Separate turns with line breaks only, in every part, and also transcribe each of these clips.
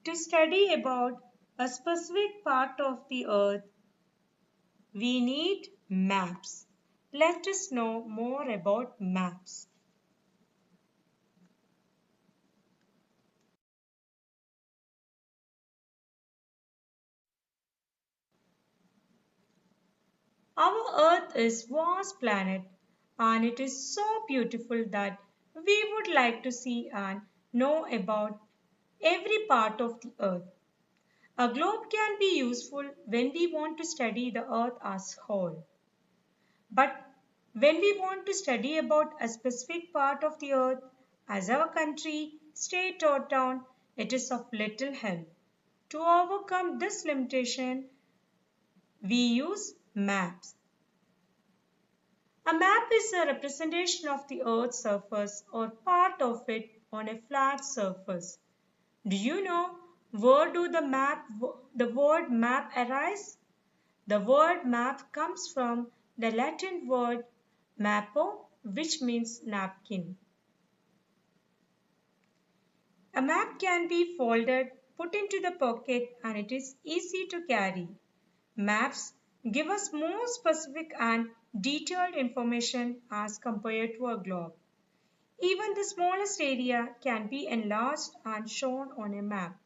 To study about a specific part of the earth, we need maps. Let us know more about maps. Our earth is vast planet and it is so beautiful that we would like to see and know about every part of the earth. A globe can be useful when we want to study the earth as whole. But when we want to study about a specific part of the earth, as our country, state or town, it is of little help. To overcome this limitation, we use maps. A map is a representation of the earth's surface or part of it on a flat surface. Do you know where do the word map arise? The word map comes from the Latin word mappo, which means napkin. A map can be folded, put into the pocket, and it is easy to carry. Maps give us more specific and detailed information as compared to a globe. Even the smallest area can be enlarged and shown on a map.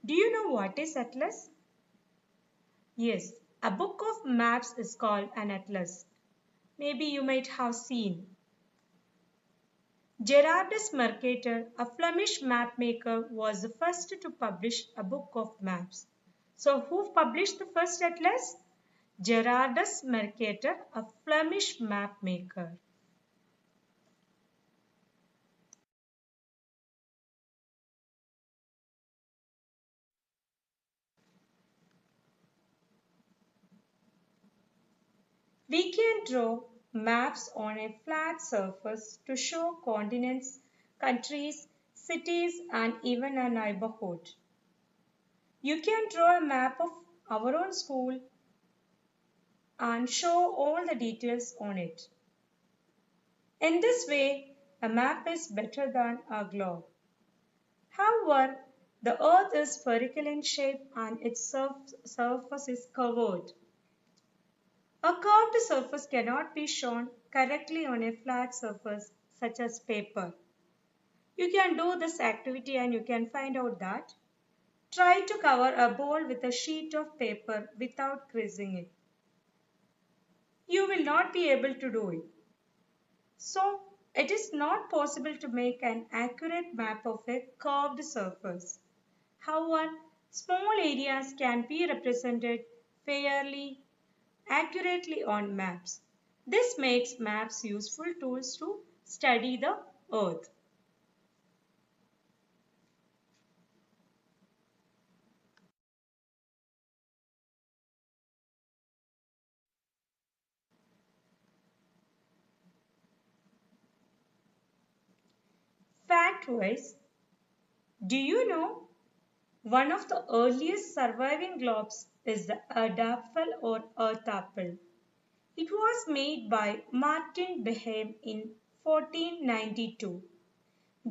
Do you know what is atlas? Yes, a book of maps is called an atlas. Maybe you might have seen. Gerardus Mercator, a Flemish mapmaker, was the first to publish a book of maps. So, who published the first atlas? Gerardus Mercator, a Flemish mapmaker. We can draw maps on a flat surface to show continents, countries, cities, and even a neighborhood. You can draw a map of our own school and show all the details on it. In this way, a map is better than a globe. However, the earth is spherical in shape and its surface is curved. A curved surface cannot be shown correctly on a flat surface such as paper. You can do this activity and you can find out that. Try to cover a bowl with a sheet of paper without creasing it. You will not be able to do it. So, it is not possible to make an accurate map of a curved surface. However, small areas can be represented fairly accurately on maps. This makes maps useful tools to study the earth. Fact-wise, do you know one of the earliest surviving globes is the Erdapfel or Earth apple. It was made by Martin Behaim in 1492.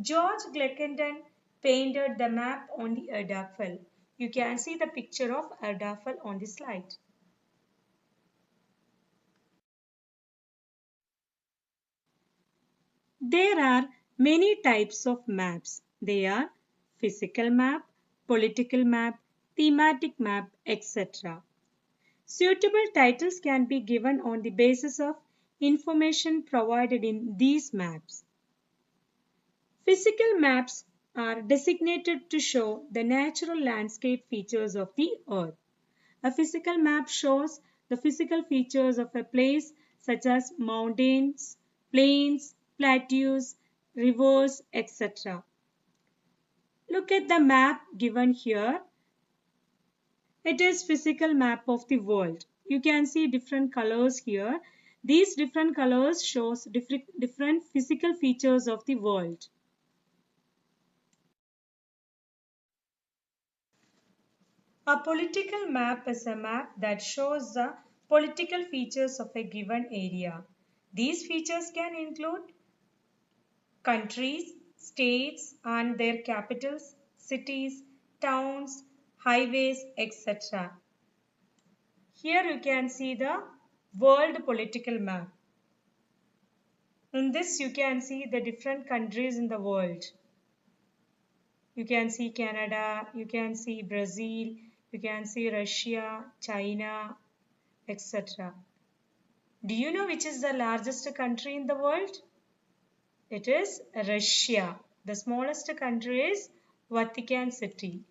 George Gleckenton painted the map on the Erdapfel. You can see the picture of Erdapfel on the slide. There are many types of maps. They are physical map, political map, thematic map, etc. Suitable titles can be given on the basis of information provided in these maps. Physical maps are designated to show the natural landscape features of the earth. A physical map shows the physical features of a place such as mountains, plains, plateaus, rivers, etc. Look at the map given here. It is physical map of the world. You can see different colors here. These different colors shows different physical features of the world. A political map is a map that shows the political features of a given area. These features can include countries, states and their capitals, cities, towns, highways, etc. Here you can see the world political map. In this you can see the different countries in the world. You can see Canada, you can see Brazil, you can see Russia, China, etc. Do you know which is the largest country in the world? It is Russia. The smallest country is Vatican City.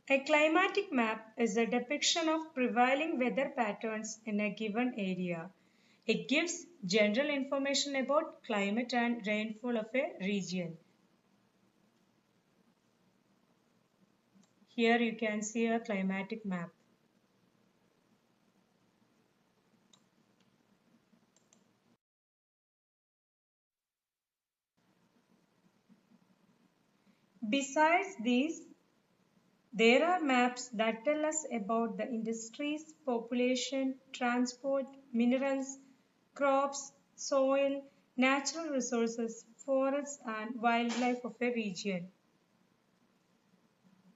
A climatic map is a depiction of prevailing weather patterns in a given area. It gives general information about climate and rainfall of a region. Here you can see a climatic map. Besides these, there are maps that tell us about the industries, population, transport, minerals, crops, soil, natural resources, forests and wildlife of a region.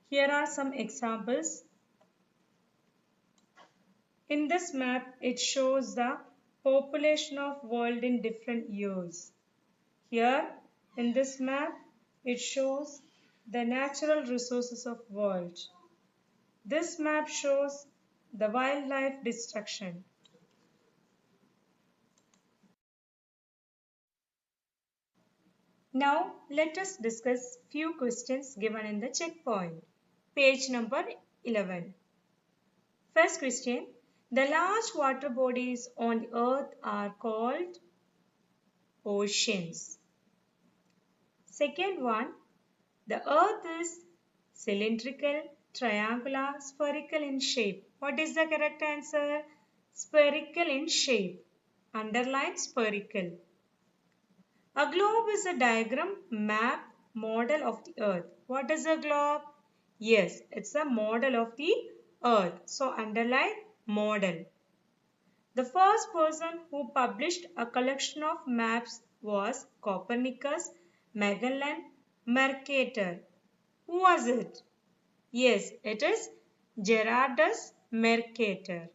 Here are some examples. In this map, it shows the population of world in different years. Here, in this map, it shows the natural resources of world. This map shows the wildlife destruction. Now, let us discuss few questions given in the checkpoint. Page number 11. First question. The large water bodies on the earth are called oceans. Second one. The earth is cylindrical, triangular, spherical in shape. What is the correct answer? Spherical in shape. Underline spherical. A globe is a diagram, map, model of the earth. What is a globe? Yes, it's a model of the earth. So underline model. The first person who published a collection of maps was Copernicus, Magellan, Mercator. Who was it? Yes, it is Gerardus Mercator.